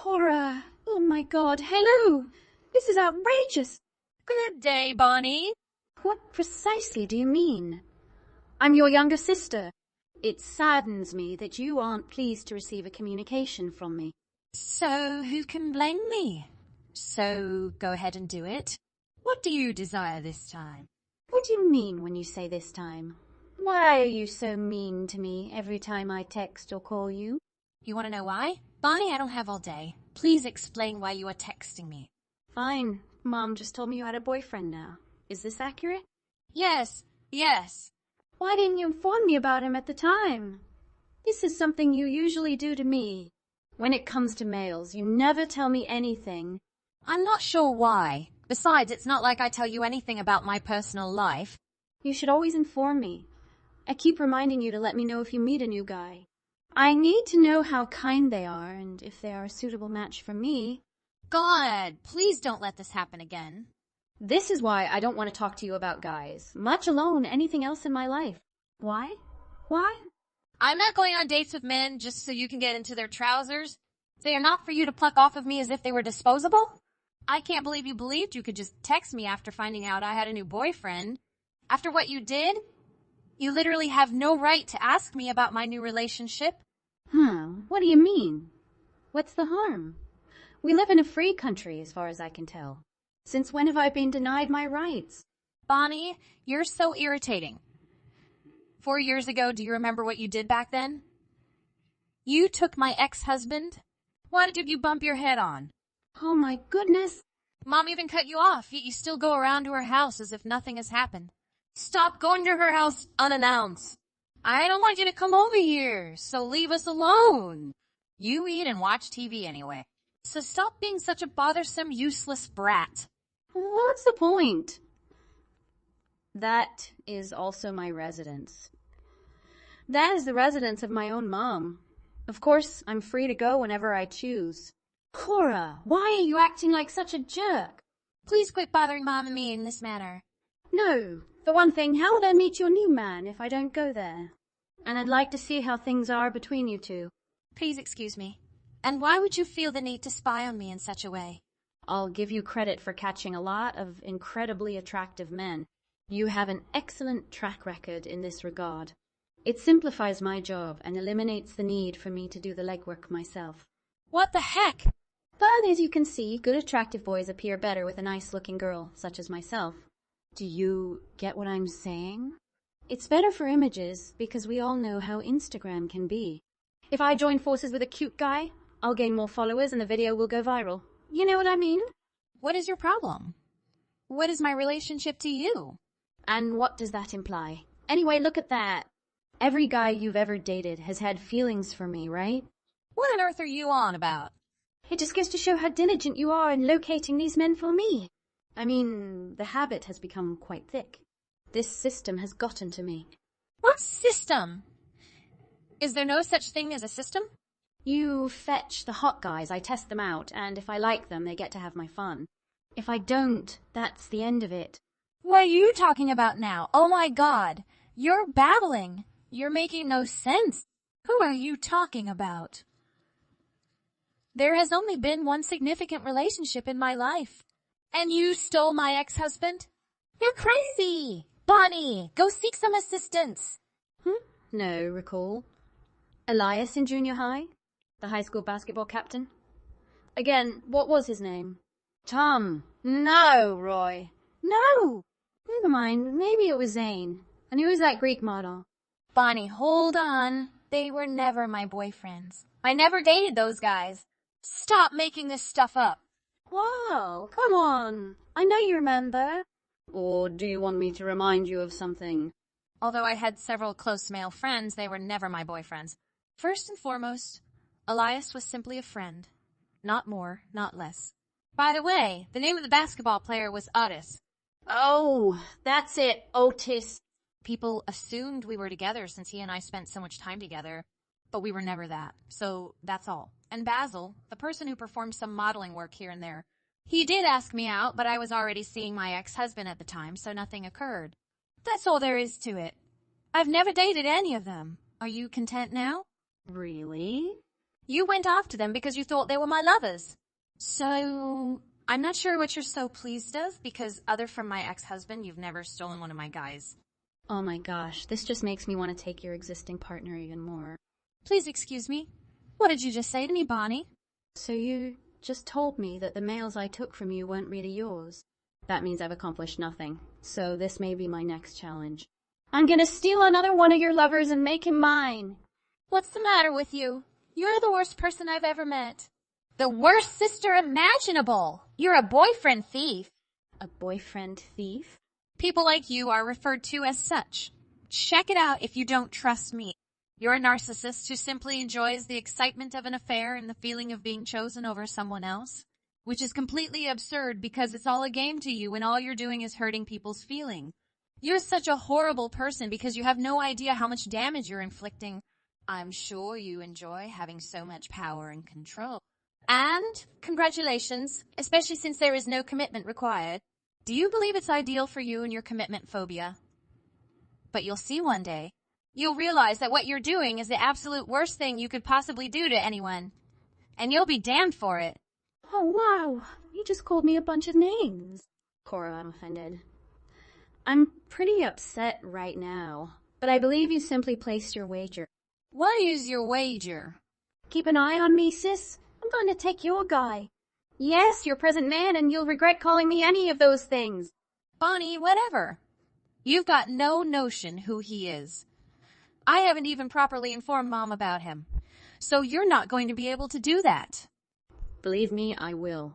Cora! Oh my god, hello! This is outrageous! Good day, Bonnie. What precisely do you mean? I'm your younger sister. It saddens me that you aren't pleased to receive a communication from me. So who can blame me? So go ahead and do it. What do you desire this time? What do you mean when you say this time? Why are you so mean to me every time I text or call you? You want to know why? Bonnie, I don't have all day. Please explain why you are texting me. Fine. Mom just told me you had a boyfriend now. Is this accurate? Yes. Why didn't you inform me about him at the time? This is something you usually do to me. When it comes to males, you never tell me anything. I'm not sure why. Besides, it's not like I tell you anything about my personal life. You should always inform me. I keep reminding you to let me know if you meet a new guy. I need to know how kind they are and if they are a suitable match for me. God, please don't let this happen again. This is why I don't want to talk to you about guys, much alone anything else in my life. Why? I'm not going on dates with men just so you can get into their trousers. They are not for you to pluck off of me as if they were disposable. I can't believe you believed you could just text me after finding out I had a new boyfriend. After what you did, you literally have no right to ask me about my new relationship. What do you mean? What's the harm? We live in a free country as far as I can tell. Since when have I been denied my rights? Bonnie, you're so irritating. 4 years ago, do you remember what you did back then? You took my ex-husband. What did you bump your head on? Oh my goodness. Mom even cut you off, yet you still go around to her house as if nothing has happened. Stop going to her house unannounced. I don't want you to come over here, so leave us alone. You eat and watch TV anyway. So stop being such a bothersome, useless brat. What's the point? That is also my residence. That is the residence of my own mom. Of course, I'm free to go whenever I choose. Cora, why are you acting like such a jerk? Please quit bothering Mom and me in this manner. No. For one thing, how would I meet your new man if I don't go there? And I'd like to see how things are between you two. Please excuse me. And why would you feel the need to spy on me in such a way? I'll give you credit for catching a lot of incredibly attractive men. You have an excellent track record in this regard. It simplifies my job and eliminates the need for me to do the legwork myself. What the heck? But as you can see, good attractive boys appear better with a nice-looking girl, such as myself. Do you get what I'm saying? It's better for images because we all know how Instagram can be. If I join forces with a cute guy, I'll gain more followers and the video will go viral. You know what I mean? What is your problem? What is my relationship to you? And what does that imply? Anyway, look at that. Every guy you've ever dated has had feelings for me, right? What on earth are you on about? It just goes to show how diligent you are in locating these men for me. I mean, the habit has become quite thick. This system has gotten to me. What system? Is there no such thing as a system? You fetch the hot guys, I test them out, and if I like them, they get to have my fun. If I don't, that's the end of it. What are you talking about now? Oh my God. You're babbling. You're making no sense. Who are you talking about? There has only been one significant relationship in my life. And you stole my ex-husband? You're crazy! Bonnie, go seek some assistance. No, recall. Elias in junior high? The high school basketball captain? Again, what was his name? Tom. No, Roy. No! Never mind, maybe it was Zane. And who was that Greek model? Bonnie, hold on. They were never my boyfriends. I never dated those guys. Stop making this stuff up. Whoa, come on. I know you remember. Or do you want me to remind you of something? Although I had several close male friends, they were never my boyfriends. First and foremost, Elias was simply a friend. Not more, not less. By the way, the name of the basketball player was Otis. Oh, that's it, Otis. People assumed we were together since he and I spent so much time together, but we were never that. So that's all. And Basil, the person who performed some modeling work here and there, he did ask me out, but I was already seeing my ex-husband at the time, so nothing occurred. That's all there is to it. I've never dated any of them. Are you content now? Really? You went after them because you thought they were my lovers. So, I'm not sure what you're so pleased of, because other from my ex-husband, you've never stolen one of my guys. Oh my gosh, this just makes me want to take your existing partner even more. Please excuse me. What did you just say to me, Bonnie? So you just told me that the mails I took from you weren't really yours. That means I've accomplished nothing. So this may be my next challenge. I'm gonna steal another one of your lovers and make him mine. What's the matter with you? You're the worst person I've ever met. The worst sister imaginable. You're a boyfriend thief. A boyfriend thief? People like you are referred to as such. Check it out if you don't trust me. You're a narcissist who simply enjoys the excitement of an affair and the feeling of being chosen over someone else, which is completely absurd because it's all a game to you when all you're doing is hurting people's feelings. You're such a horrible person because you have no idea how much damage you're inflicting. I'm sure you enjoy having so much power and control. And congratulations, especially since there is no commitment required. Do you believe it's ideal for you and your commitment phobia? But you'll see one day. You'll realize that what you're doing is the absolute worst thing you could possibly do to anyone. And you'll be damned for it. Oh wow, you just called me a bunch of names. Cora, I'm offended. I'm pretty upset right now, but I believe you simply placed your wager. What is your wager? Keep an eye on me, sis. I'm going to take your guy. Yes, your present man, and you'll regret calling me any of those things. Bonnie, whatever. You've got no notion who he is. I haven't even properly informed Mom about him. So you're not going to be able to do that. Believe me, I will.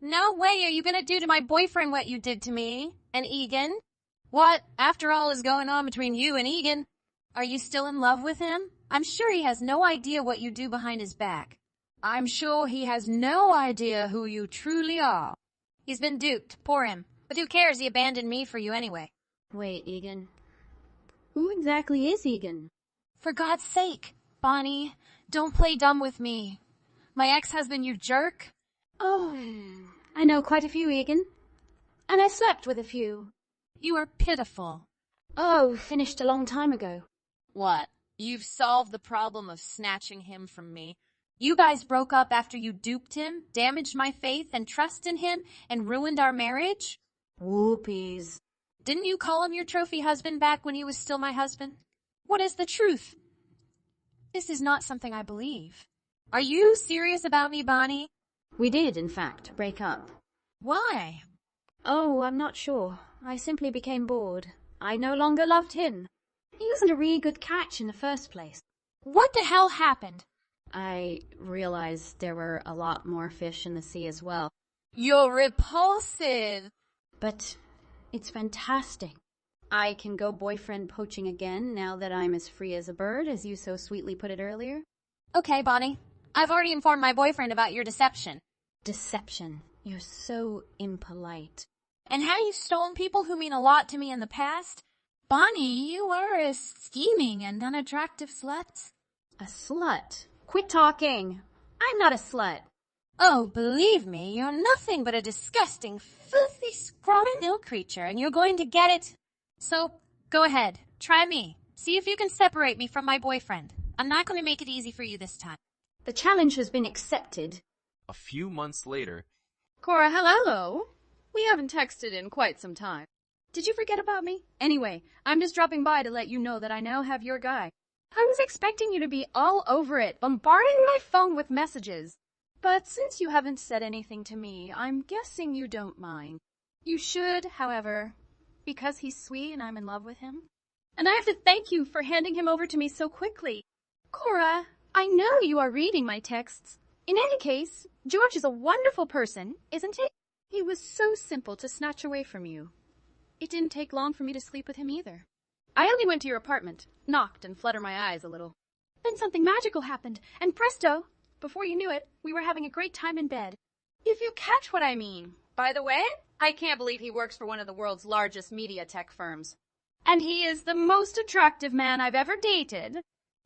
No way are you going to do to my boyfriend what you did to me and Egan. What, after all, is going on between you and Egan? Are you still in love with him? I'm sure he has no idea what you do behind his back. I'm sure he has no idea who you truly are. He's been duped, poor him. But who cares, he abandoned me for you anyway. Wait, Egan. Who exactly is Egan? For God's sake, Bonnie, don't play dumb with me. My ex-husband, you jerk. Oh, I know quite a few, Egan. And I slept with a few. You are pitiful. Oh, finished a long time ago. What? You've solved the problem of snatching him from me. You guys broke up after you duped him, damaged my faith and trust in him, and ruined our marriage? Whoopies. Didn't you call him your trophy husband back when he was still my husband? What is the truth? This is not something I believe. Are you serious about me, Bonnie? We did, in fact, break up. Why? Oh, I'm not sure. I simply became bored. I no longer loved him. He wasn't a really good catch in the first place. What the hell happened? I realized there were a lot more fish in the sea as well. You're repulsive. But it's fantastic. I can go boyfriend poaching again now that I'm as free as a bird, as you so sweetly put it earlier. Okay, Bonnie. I've already informed my boyfriend about your deception. Deception. You're so impolite. And how you've stolen people who mean a lot to me in the past? Bonnie, you are a scheming and unattractive slut. A slut? Quit talking. I'm not a slut. Oh, believe me, you're nothing but a disgusting, filthy, scrawny ill creature, and you're going to get it. So, go ahead. Try me. See if you can separate me from my boyfriend. I'm not going to make it easy for you this time. The challenge has been accepted. A few months later. Cora, hello. We haven't texted in quite some time. Did you forget about me? Anyway, I'm just dropping by to let you know that I now have your guy. I was expecting you to be all over it, bombarding my phone with messages. But since you haven't said anything to me, I'm guessing you don't mind. You should, however, because he's sweet and I'm in love with him. And I have to thank you for handing him over to me so quickly. Cora, I know you are reading my texts. In any case, George is a wonderful person, isn't he? He was so simple to snatch away from you. It didn't take long for me to sleep with him either. I only went to your apartment, knocked, and fluttered my eyes a little. Then something magical happened, and presto, before you knew it, we were having a great time in bed. If you catch what I mean. By the way, I can't believe he works for one of the world's largest media tech firms. And he is the most attractive man I've ever dated.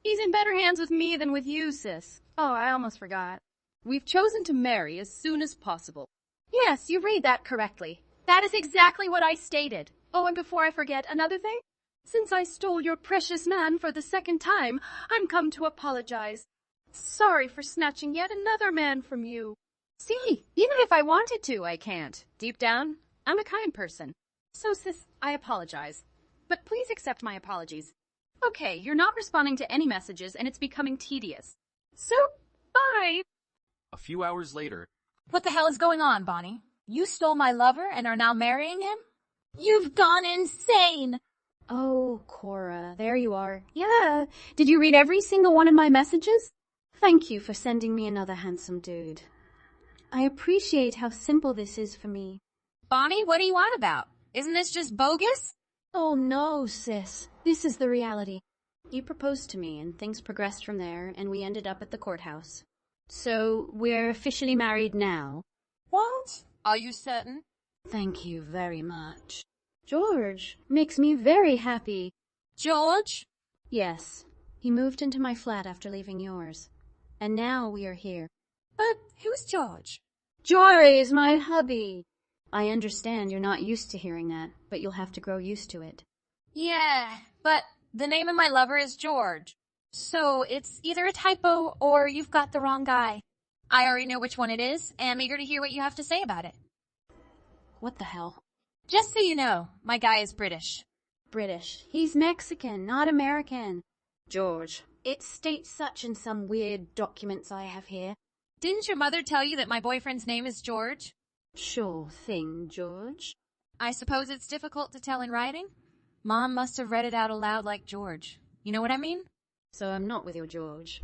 He's in better hands with me than with you, sis. Oh, I almost forgot. We've chosen to marry as soon as possible. Yes, you read that correctly. That is exactly what I stated. Oh, and before I forget, another thing? Since I stole your precious man for the second time, I'm come to apologize. Sorry for snatching yet another man from you. See, even if I wanted to, I can't. Deep down, I'm a kind person. So, sis, I apologize. But please accept my apologies. Okay, you're not responding to any messages, and it's becoming tedious. So, bye! A few hours later, What the hell is going on, Bonnie? You stole my lover and are now marrying him? You've gone insane! Oh, Cora, there you are. Yeah. Did you read every single one of my messages? Thank you for sending me another handsome dude. I appreciate how simple this is for me. Bonnie, what are you on about? Isn't this just bogus? Oh no, sis. This is the reality. You proposed to me and things progressed from there and we ended up at the courthouse. So, we're officially married now. What? Are you certain? Thank you very much. George makes me very happy. George? Yes, he moved into my flat after leaving yours. And now we are here. But who's George? Jory is my hubby. I understand you're not used to hearing that, but you'll have to grow used to it. Yeah, but the name of my lover is George. So it's either a typo or you've got the wrong guy. I already know which one it is, and I'm eager to hear what you have to say about it. What the hell? Just so you know, my guy is British. British. He's Mexican, not American. George, it states such in some weird documents I have here. Didn't your mother tell you that my boyfriend's name is George? Sure thing, George. I suppose it's difficult to tell in writing? Mom must have read it out aloud like George. You know what I mean? So I'm not with your George.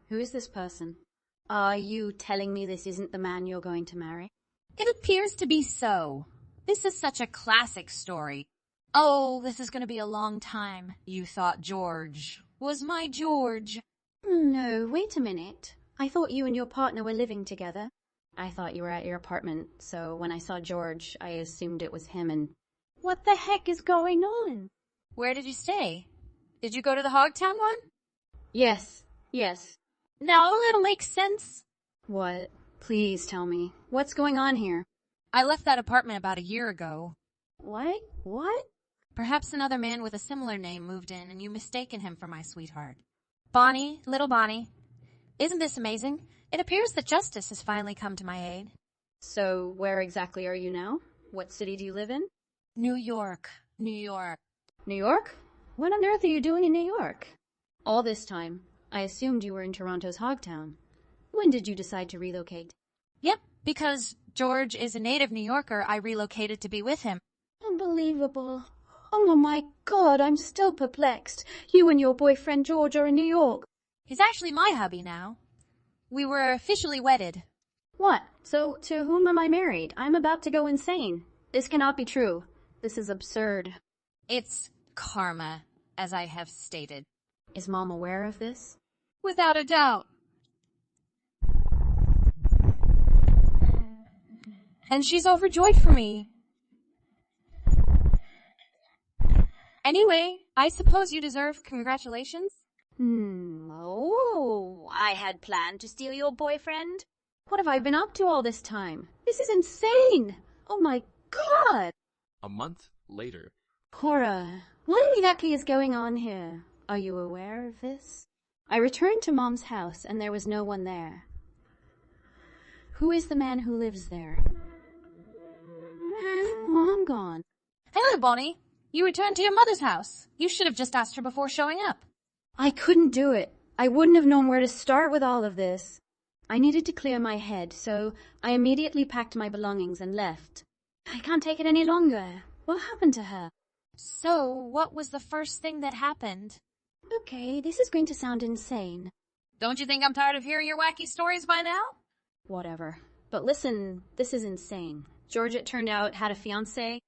Who is this person? Are you telling me this isn't the man you're going to marry? It appears to be so. This is such a classic story. Oh, this is going to be a long time. You thought George was my George. No, wait a minute. I thought you and your partner were living together. I thought you were at your apartment, so when I saw George, I assumed it was him and... What the heck is going on? Where did you stay? Did you go to the Hogtown one? Yes. Now it'll make sense. What? Please tell me. What's going on here? I left that apartment about a year ago. What? What? Perhaps another man with a similar name moved in and you mistaken him for my sweetheart. Bonnie, little Bonnie. Isn't this amazing? It appears that justice has finally come to my aid. So, where exactly are you now? What city do you live in? New York. New York. New York? What on earth are you doing in New York? All this time, I assumed you were in Toronto's Hogtown. When did you decide to relocate? Yep, because George is a native New Yorker, I relocated to be with him. Unbelievable. Oh my God, I'm still perplexed. You and your boyfriend George are in New York. He's actually my hubby now. We were officially wedded. What? So, to whom am I married? I'm about to go insane. This cannot be true. This is absurd. It's karma, as I have stated. Is Mom aware of this? Without a doubt. And she's overjoyed for me. Anyway, I suppose you deserve congratulations? Oh, I had planned to steal your boyfriend. What have I been up to all this time? This is insane. Oh my God. a month later, Cora, what exactly is going on here? Are you aware of this? I returned to Mom's house and there was no one there. Who is the man who lives there? I'm gone. Hello, Bonnie. You returned to your mother's house. You should have just asked her before showing up. I couldn't do it. I wouldn't have known where to start with all of this. I needed to clear my head, so I immediately packed my belongings and left. I can't take it any longer. What happened to her? So, what was the first thing that happened? Okay, this is going to sound insane. Don't you think I'm tired of hearing your wacky stories by now? Whatever. But listen, this is insane. George, it turned out, had a fiancé.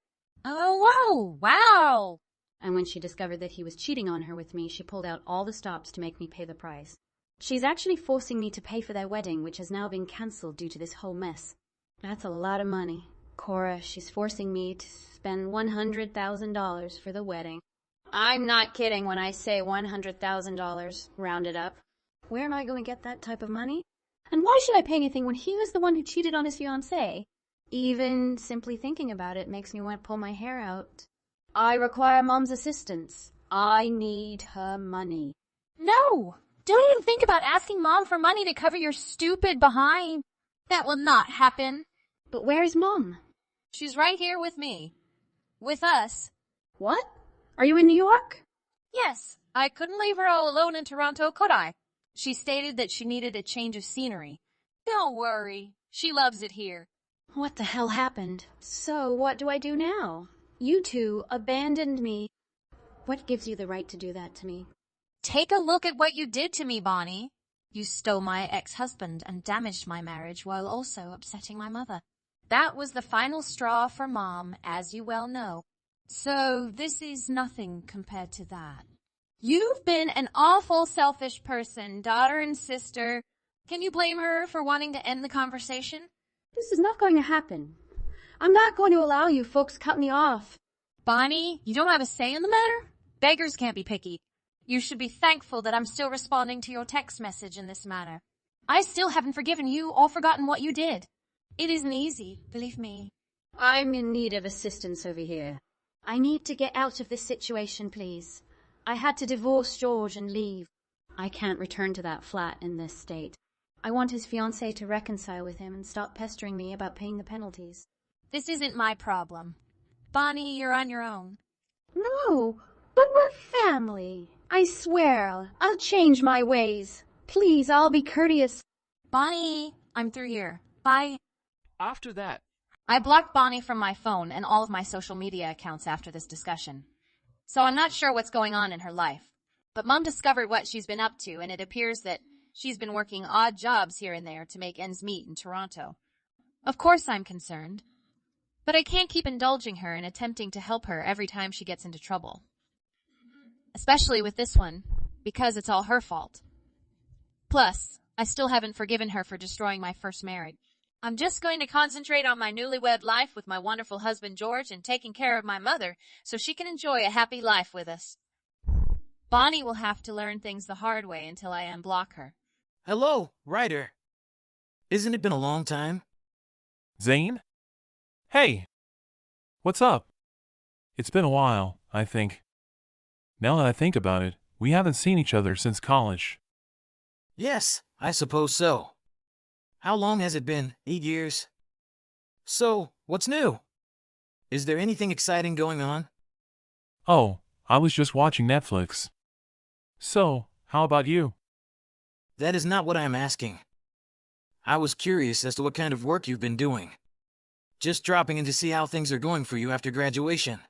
Oh, wow! And when she discovered that he was cheating on her with me, she pulled out all the stops to make me pay the price. She's actually forcing me to pay for their wedding, which has now been cancelled due to this whole mess. That's a lot of money. Cora, she's forcing me to spend $100,000 for the wedding. I'm not kidding when I say $100,000, rounded up. Where am I going to get that type of money? And why should I pay anything when he was the one who cheated on his fiancée? Even simply thinking about it makes me want to pull my hair out. I require Mom's assistance. I need her money. No! Don't even think about asking Mom for money to cover your stupid behind. That will not happen. But where is Mom? She's right here with me. With us. What? Are you in New York? Yes, I couldn't leave her all alone in Toronto, could I? She stated that she needed a change of scenery. Don't worry, she loves it here. What the hell happened? So, what do I do now? You two abandoned me. What gives you the right to do that to me? Take a look at what you did to me, Bonnie. You stole my ex-husband and damaged my marriage while also upsetting my mother. That was the final straw for Mom, as you well know. So this is nothing compared to that. You've been an awful selfish person, daughter and sister. Can you blame her for wanting to end the conversation? This is not going to happen. I'm not going to allow you folks cut me off. Bonnie, you don't have a say in the matter? Beggars can't be picky. You should be thankful that I'm still responding to your text message in this manner. I still haven't forgiven you or forgotten what you did. It isn't easy, believe me. I'm in need of assistance over here. I need to get out of this situation, please. I had to divorce George and leave. I can't return to that flat in this state. I want his fiancée to reconcile with him and stop pestering me about paying the penalties. This isn't my problem. Bonnie, you're on your own. No, but we're family. I swear, I'll change my ways. Please, I'll be courteous. Bonnie, I'm through here. Bye. After that, I blocked Bonnie from my phone and all of my social media accounts after this discussion. So I'm not sure what's going on in her life. But Mom discovered what she's been up to, and it appears that she's been working odd jobs here and there to make ends meet in Toronto. Of course I'm concerned. But I can't keep indulging her and attempting to help her every time she gets into trouble. Especially with this one, because it's all her fault. Plus, I still haven't forgiven her for destroying my first marriage. I'm just going to concentrate on my newlywed life with my wonderful husband George and taking care of my mother so she can enjoy a happy life with us. Bonnie will have to learn things the hard way until I unblock her. Hello, Ryder. Isn't it been a long time? Zane? Hey! What's up? It's been a while, I think. Now that I think about it, we haven't seen each other since college. Yes, I suppose so. How long has it been? 8 years? So, what's new? Is there anything exciting going on? Oh, I was just watching Netflix. So, how about you? That is not what I am asking. I was curious as to what kind of work you've been doing. Just dropping in to see how things are going for you after graduation.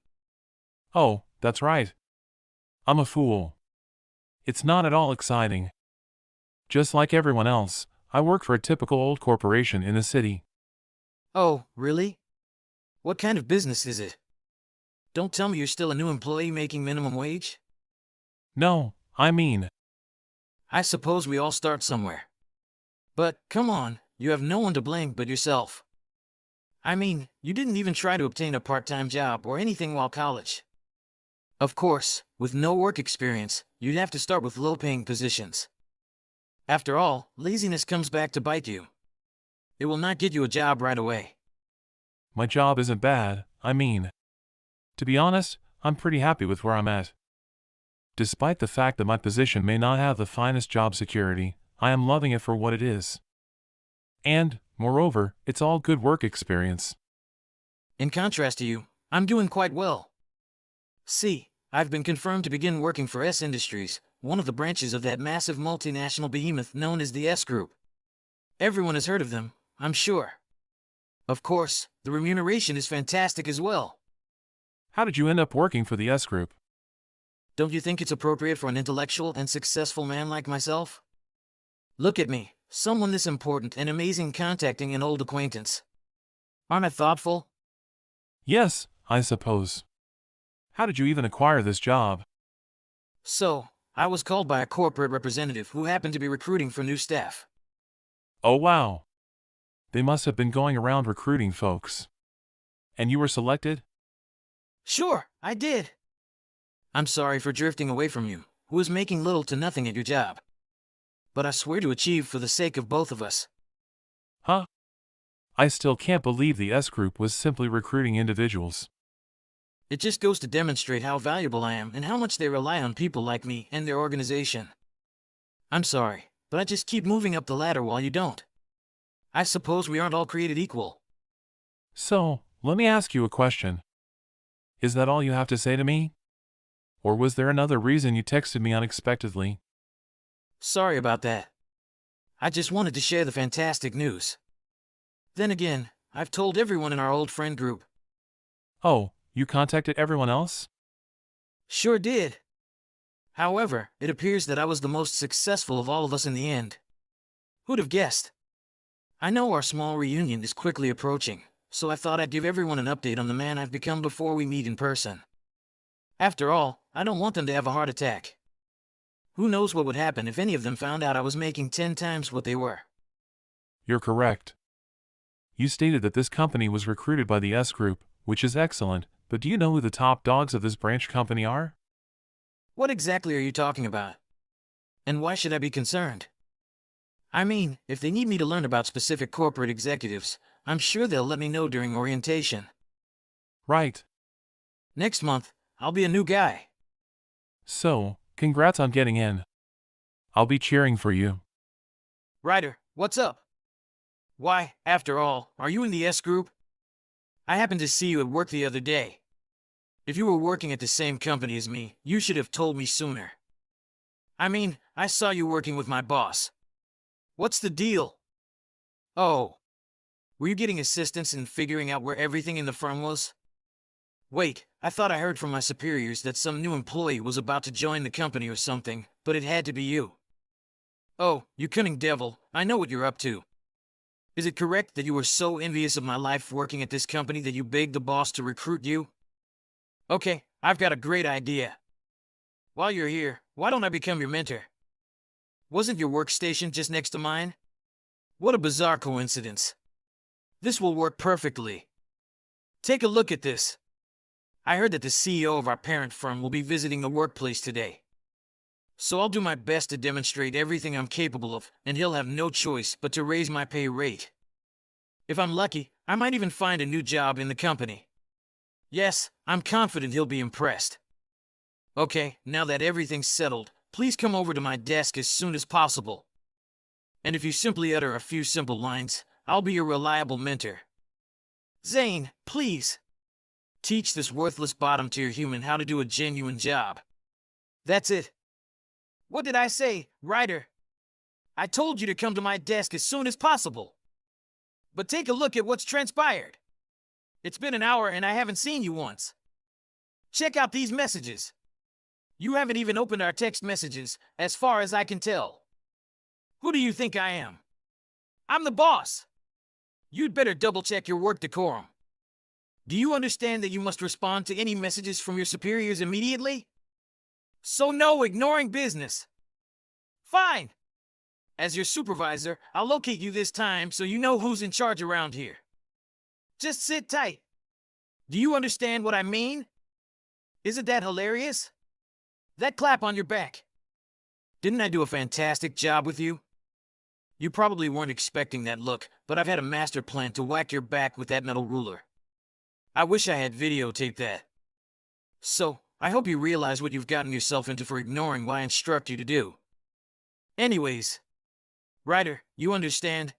Oh, that's right. I'm a fool. It's not at all exciting. Just like everyone else, I work for a typical old corporation in the city. Oh, really? What kind of business is it? Don't tell me you're still a new employee making minimum wage? No, I mean, I suppose we all start somewhere. But, come on, you have no one to blame but yourself. I mean, you didn't even try to obtain a part-time job or anything while college. Of course, with no work experience, you'd have to start with low-paying positions. After all, laziness comes back to bite you. It will not get you a job right away. my job isn't bad, I mean. To be honest, I'm pretty happy with where I'm at. Despite the fact that my position may not have the finest job security, I am loving it for what it is. And, moreover, it's all good work experience. In contrast to you, I'm doing quite well. See, I've been confirmed to begin working for S Industries, one of the branches of that massive multinational behemoth known as the S Group. Everyone has heard of them, I'm sure. Of course, the remuneration is fantastic as well. How did you end up working for the S Group? Don't you think it's appropriate for an intellectual and successful man like myself? Look at me, someone this important and amazing contacting an old acquaintance. Aren't I thoughtful? Yes, I suppose. How did you even acquire this job? So, I was called by a corporate representative who happened to be recruiting for new staff. Oh wow. They must have been going around recruiting folks. And you were selected? Sure, I did. I'm sorry for drifting away from you, who is making little to nothing at your job. But I swear to achieve for the sake of both of us. Huh? I still can't believe the S Group was simply recruiting individuals. It just goes to demonstrate how valuable I am and how much they rely on people like me and their organization. I'm sorry, but I just keep moving up the ladder while you don't. I suppose we aren't all created equal. So, let me ask you a question. Is that all you have to say to me? Or was there another reason you texted me unexpectedly? Sorry about that. I just wanted to share the fantastic news. Then again, I've told everyone in our old friend group. Oh, you contacted everyone else? Sure did. However, it appears that I was the most successful of all of us in the end. Who'd have guessed? I know our small reunion is quickly approaching, so I thought I'd give everyone an update on the man I've become before we meet in person. After all, I don't want them to have a heart attack. Who knows what would happen if any of them found out I was making 10 times what they were. You're correct. You stated that this company was recruited by the S Group, which is excellent, but do you know who the top dogs of this branch company are? What exactly are you talking about? And why should I be concerned? I mean, if they need me to learn about specific corporate executives, I'm sure they'll let me know during orientation. Right. Next month, I'll be a new guy. So, congrats on getting in. I'll be cheering for you. Ryder, what's up? Why, after all, are you in the S Group? I happened to see you at work the other day. If you were working at the same company as me, you should have told me sooner. I mean, I saw you working with my boss. What's the deal? Oh. Were you getting assistance in figuring out where everything in the firm was? Wait, I thought I heard from my superiors that some new employee was about to join the company or something, but it had to be you. Oh, you cunning devil, I know what you're up to. Is it correct that you were so envious of my life working at this company that you begged the boss to recruit you? Okay, I've got a great idea. While you're here, why don't I become your mentor? Wasn't your workstation just next to mine? What a bizarre coincidence. This will work perfectly. Take a look at this. I heard that the CEO of our parent firm will be visiting the workplace today. So I'll do my best to demonstrate everything I'm capable of, and he'll have no choice but to raise my pay rate. If I'm lucky, I might even find a new job in the company. Yes, I'm confident he'll be impressed. Okay, now that everything's settled, please come over to my desk as soon as possible. And if you simply utter a few simple lines, I'll be your reliable mentor. Zane, please. Teach this worthless bottom-tier human how to do a genuine job. That's it. What did I say, Ryder? I told you to come to my desk as soon as possible. But take a look at what's transpired. It's been an hour and I haven't seen you once. Check out these messages. You haven't even opened our text messages, as far as I can tell. Who do you think I am? I'm the boss. You'd better double-check your work decorum. Do you understand that you must respond to any messages from your superiors immediately? So no ignoring business. Fine. As your supervisor, I'll locate you this time so you know who's in charge around here. Just sit tight. Do you understand what I mean? Isn't that hilarious? That clap on your back. Didn't I do a fantastic job with you? You probably weren't expecting that look, but I've had a master plan to whack your back with that metal ruler. I wish I had videotaped that. So, I hope you realize what you've gotten yourself into for ignoring what I instruct you to do. Anyways, Ryder, you understand?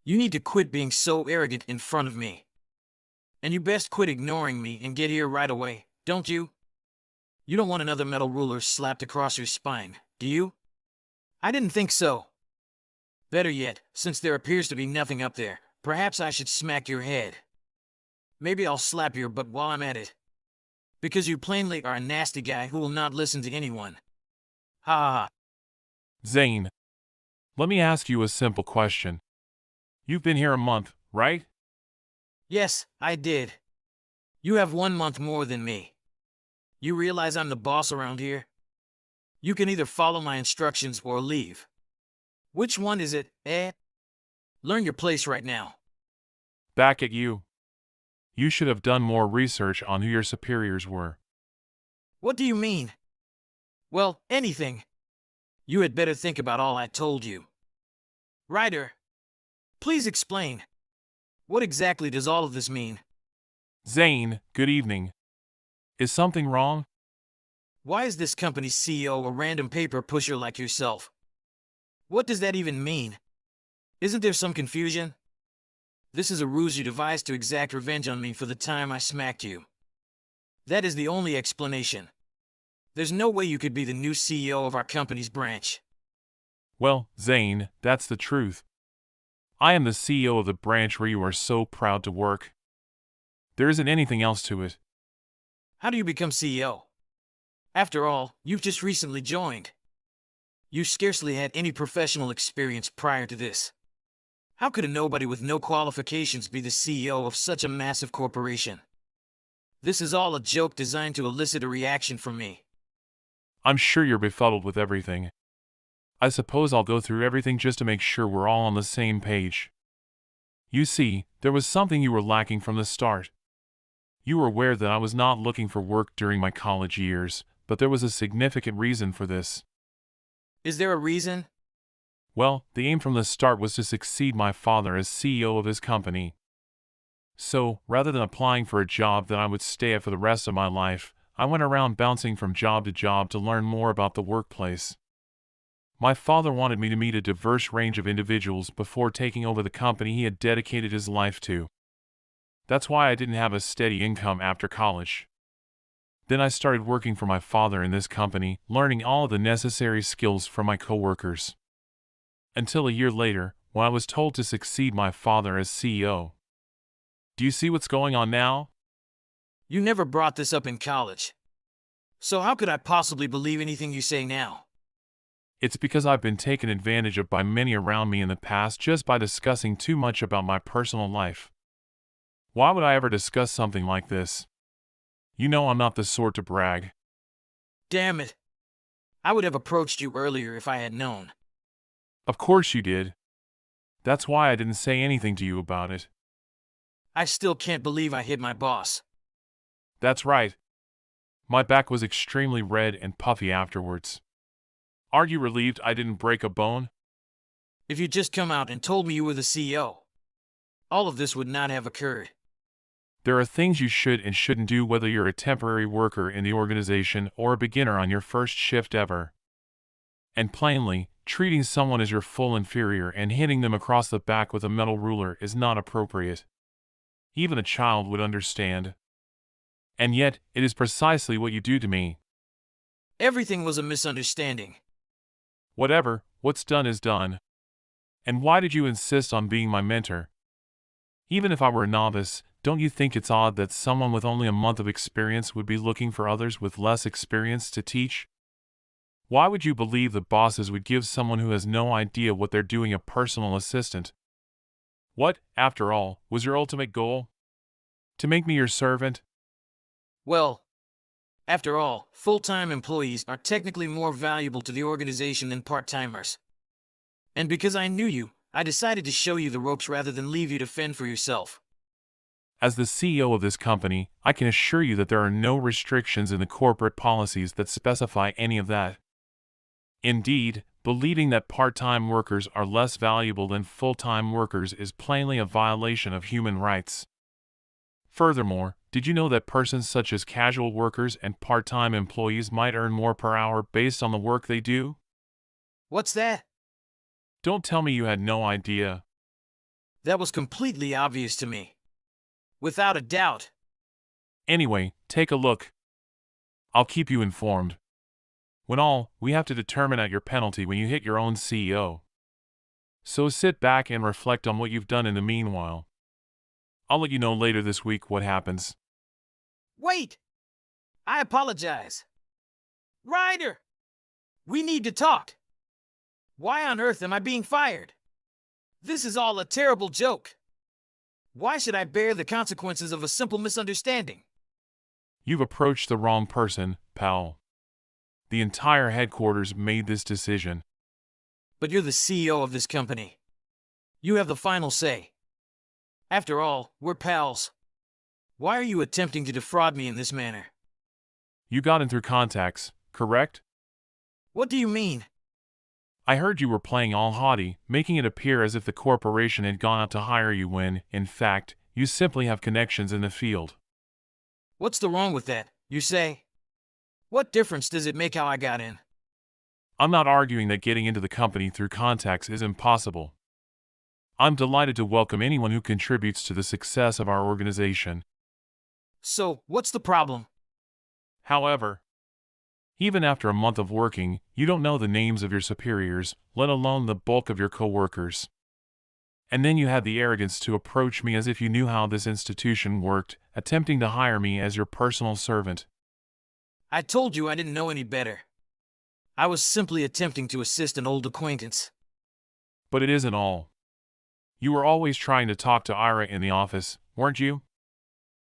You need to quit being so arrogant in front of me. And you best quit ignoring me and get here right away, don't you? You don't want another metal ruler slapped across your spine, do you? I didn't think so. Better yet, since there appears to be nothing up there, perhaps I should smack your head. Maybe I'll slap your butt while I'm at it. Because you plainly are a nasty guy who will not listen to anyone. Ha ha ha. Zane, let me ask you a simple question. You've been here a month, right? Yes, I did. You have 1 month more than me. You realize I'm the boss around here? You can either follow my instructions or leave. Which one is it, eh? Learn your place right now. Back at you. You should have done more research on who your superiors were. What do you mean? Well, anything. You had better think about all I told you. Ryder, please explain. What exactly does all of this mean? Zane, good evening. Is something wrong? Why is this company's CEO a random paper pusher like yourself? What does that even mean? Isn't there some confusion? This is a ruse you devised to exact revenge on me for the time I smacked you. That is the only explanation. There's no way you could be the new CEO of our company's branch. Well, Zane, that's the truth. I am the CEO of the branch where you are so proud to work. There isn't anything else to it. How do you become CEO? After all, you've just recently joined. You scarcely had any professional experience prior to this. How could a nobody with no qualifications be the CEO of such a massive corporation? This is all a joke designed to elicit a reaction from me. I'm sure you're befuddled with everything. I suppose I'll go through everything just to make sure we're all on the same page. You see, there was something you were lacking from the start. You were aware that I was not looking for work during my college years, but there was a significant reason for this. Is there a reason? Well, the aim from the start was to succeed my father as CEO of his company. So, rather than applying for a job that I would stay at for the rest of my life, I went around bouncing from job to job to learn more about the workplace. My father wanted me to meet a diverse range of individuals before taking over the company he had dedicated his life to. That's why I didn't have a steady income after college. Then I started working for my father in this company, learning all of the necessary skills from my coworkers. Until a year later, when I was told to succeed my father as CEO. Do you see what's going on now? You never brought this up in college. So how could I possibly believe anything you say now? It's because I've been taken advantage of by many around me in the past just by discussing too much about my personal life. Why would I ever discuss something like this? You know I'm not the sort to brag. Damn it. I would have approached you earlier if I had known. Of course you did. That's why I didn't say anything to you about it. I still can't believe I hit my boss. That's right. My back was extremely red and puffy afterwards. Aren't you relieved I didn't break a bone? If you'd just come out and told me you were the CEO, all of this would not have occurred. There are things you should and shouldn't do whether you're a temporary worker in the organization or a beginner on your first shift ever. And plainly, treating someone as your full inferior and hitting them across the back with a metal ruler is not appropriate. Even a child would understand. And yet, it is precisely what you do to me. Everything was a misunderstanding. Whatever, what's done is done. And why did you insist on being my mentor? Even if I were a novice, don't you think it's odd that someone with only a month of experience would be looking for others with less experience to teach? Why would you believe that bosses would give someone who has no idea what they're doing a personal assistant? What, after all, was your ultimate goal? To make me your servant? Well, after all, full-time employees are technically more valuable to the organization than part-timers. And because I knew you, I decided to show you the ropes rather than leave you to fend for yourself. As the CEO of this company, I can assure you that there are no restrictions in the corporate policies that specify any of that. Indeed, believing that part-time workers are less valuable than full-time workers is plainly a violation of human rights. Furthermore, did you know that persons such as casual workers and part-time employees might earn more per hour based on the work they do? What's that? Don't tell me you had no idea. That was completely obvious to me. Without a doubt. Anyway, take a look. I'll keep you informed. We have to determine at your penalty when you hit your own CEO. So sit back and reflect on what you've done in the meanwhile. I'll let you know later this week what happens. Wait! I apologize. Ryder! We need to talk. Why on earth am I being fired? This is all a terrible joke. Why should I bear the consequences of a simple misunderstanding? You've approached the wrong person, pal. The entire headquarters made this decision. But you're the CEO of this company. You have the final say. After all, we're pals. Why are you attempting to defraud me in this manner? You got in through contacts, correct? What do you mean? I heard you were playing all haughty, making it appear as if the corporation had gone out to hire you when, in fact, you simply have connections in the field. What's the wrong with that, you say? What difference does it make how I got in? I'm not arguing that getting into the company through contacts is impossible. I'm delighted to welcome anyone who contributes to the success of our organization. So, what's the problem? However, even after a month of working, you don't know the names of your superiors, let alone the bulk of your coworkers. And then you had the arrogance to approach me as if you knew how this institution worked, attempting to hire me as your personal servant. I told you I didn't know any better. I was simply attempting to assist an old acquaintance. But it isn't all. You were always trying to talk to Ira in the office, weren't you?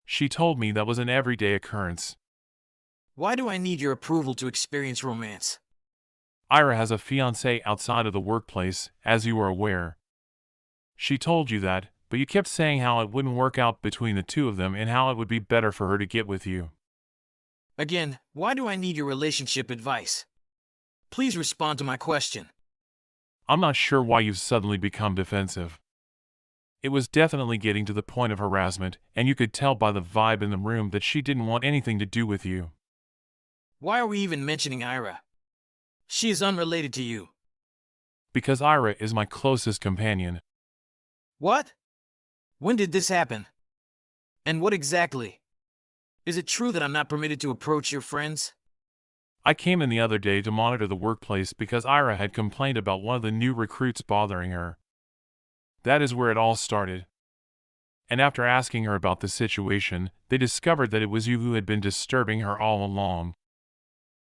She told me that was an everyday occurrence. Why do I need your approval to experience romance? Ira has a fiancé outside of the workplace, as you are aware. She told you that, but you kept saying how it wouldn't work out between the two of them and how it would be better for her to get with you. Again, why do I need your relationship advice? Please respond to my question. I'm not sure why you've suddenly become defensive. It was definitely getting to the point of harassment, and you could tell by the vibe in the room that she didn't want anything to do with you. Why are we even mentioning Ira? She is unrelated to you. Because Ira is my closest companion. What? When did this happen? And what exactly? Is it true that I'm not permitted to approach your friends? I came in the other day to monitor the workplace because Ira had complained about one of the new recruits bothering her. That is where it all started. And after asking her about the situation, they discovered that it was you who had been disturbing her all along.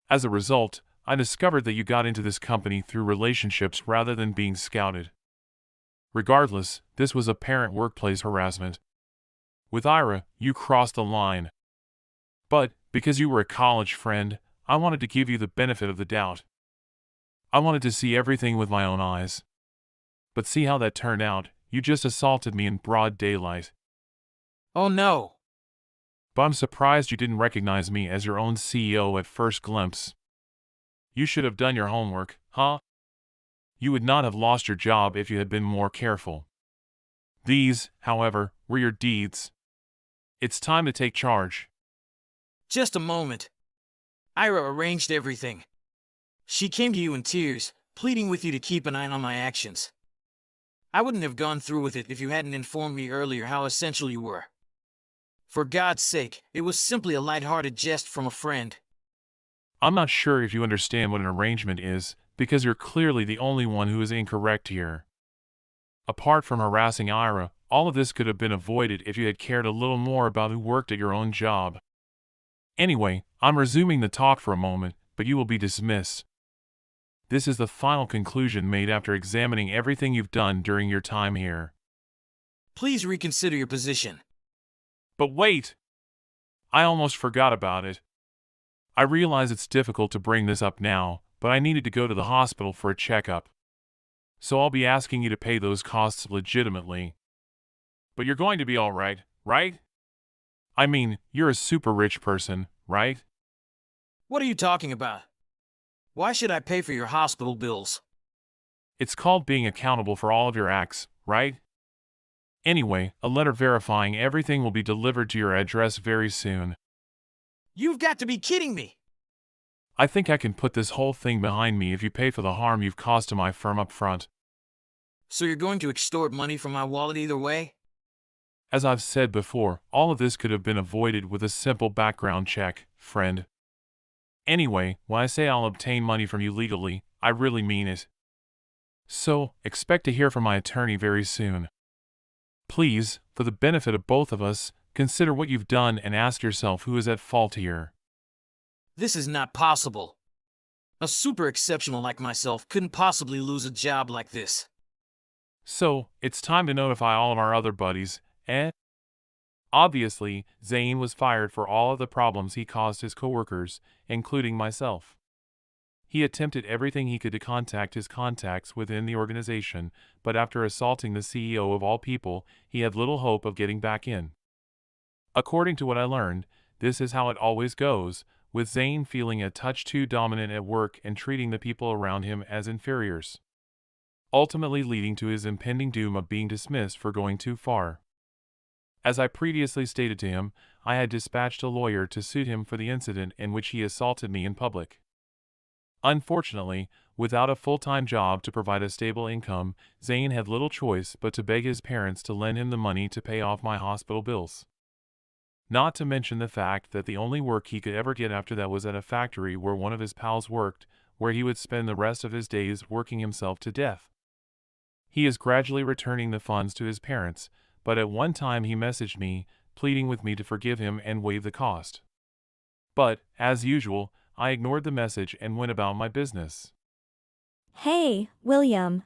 As a result, I discovered that you got into this company through relationships rather than being scouted. Regardless, this was apparent workplace harassment. With Ira, you crossed the line. But, because you were a college friend, I wanted to give you the benefit of the doubt. I wanted to see everything with my own eyes. But see how that turned out, you just assaulted me in broad daylight. Oh no! But I'm surprised you didn't recognize me as your own CEO at first glimpse. You should have done your homework, huh? You would not have lost your job if you had been more careful. These, however, were your deeds. It's time to take charge. Just a moment. Ira arranged everything. She came to you in tears, pleading with you to keep an eye on my actions. I wouldn't have gone through with it if you hadn't informed me earlier how essential you were. For God's sake, it was simply a light-hearted jest from a friend. I'm not sure if you understand what an arrangement is, because you're clearly the only one who is incorrect here. Apart from harassing Ira, all of this could have been avoided if you had cared a little more about who worked at your own job. Anyway, I'm resuming the talk for a moment, but you will be dismissed. This is the final conclusion made after examining everything you've done during your time here. Please reconsider your position. But wait! I almost forgot about it. I realize it's difficult to bring this up now, but I needed to go to the hospital for a checkup. So I'll be asking you to pay those costs legitimately. But you're going to be all right, right? I mean, you're a super rich person, right? What are you talking about? Why should I pay for your hospital bills? It's called being accountable for all of your acts, right? Anyway, a letter verifying everything will be delivered to your address very soon. You've got to be kidding me! I think I can put this whole thing behind me if you pay for the harm you've caused to my firm up front. So you're going to extort money from my wallet either way? As I've said before, all of this could have been avoided with a simple background check, friend. Anyway, when I say I'll obtain money from you legally, I really mean it. So, expect to hear from my attorney very soon. Please, for the benefit of both of us, consider what you've done and ask yourself who is at fault here. This is not possible. A super exceptional like myself couldn't possibly lose a job like this. So, it's time to notify all of our other buddies, eh? Obviously, Zane was fired for all of the problems he caused his coworkers, including myself. He attempted everything he could to contact his contacts within the organization, but after assaulting the CEO of all people, he had little hope of getting back in. According to what I learned, this is how it always goes, with Zane feeling a touch too dominant at work and treating the people around him as inferiors, ultimately leading to his impending doom of being dismissed for going too far. As I previously stated to him, I had dispatched a lawyer to suit him for the incident in which he assaulted me in public. Unfortunately, Without a full-time job to provide a stable income, Zane had little choice but to beg his parents to lend him the money to pay off my hospital bills. Not to mention the fact that the only work he could ever get after that was at a factory where one of his pals worked, where he would spend the rest of his days working himself to death. He is gradually returning the funds to his parents, but at one time he messaged me, pleading with me to forgive him and waive the cost. But, as usual, I ignored the message and went about my business. Hey, William.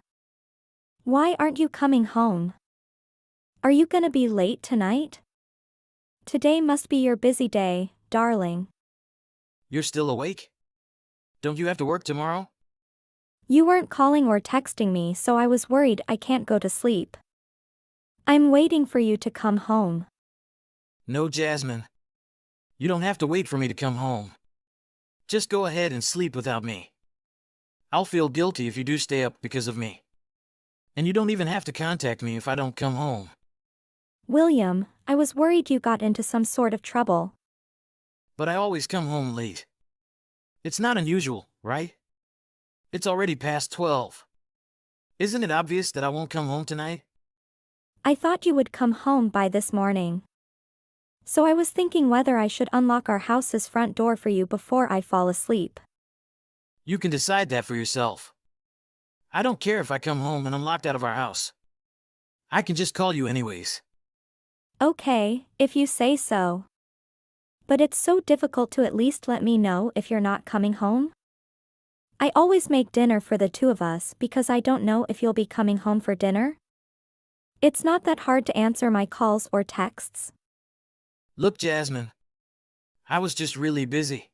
Why aren't you coming home? Are you gonna be late tonight? Today must be your busy day, darling. You're still awake? Don't you have to work tomorrow? You weren't calling or texting me, so I was worried I can't go to sleep. I'm waiting for you to come home. No, Jasmine. You don't have to wait for me to come home. Just go ahead and sleep without me. I'll feel guilty if you do stay up because of me. And you don't even have to contact me if I don't come home. William, I was worried you got into some sort of trouble. But I always come home late. It's not unusual, right? It's already past 12. Isn't it obvious that I won't come home tonight? I thought you would come home by this morning. So I was thinking whether I should unlock our house's front door for you before I fall asleep. You can decide that for yourself. I don't care if I come home and I'm locked out of our house. I can just call you anyways. Okay, if you say so. But it's so difficult to at least let me know if you're not coming home. I always make dinner for the two of us because I don't know if you'll be coming home for dinner. It's not that hard to answer my calls or texts. Look, Jasmine. I was just really busy.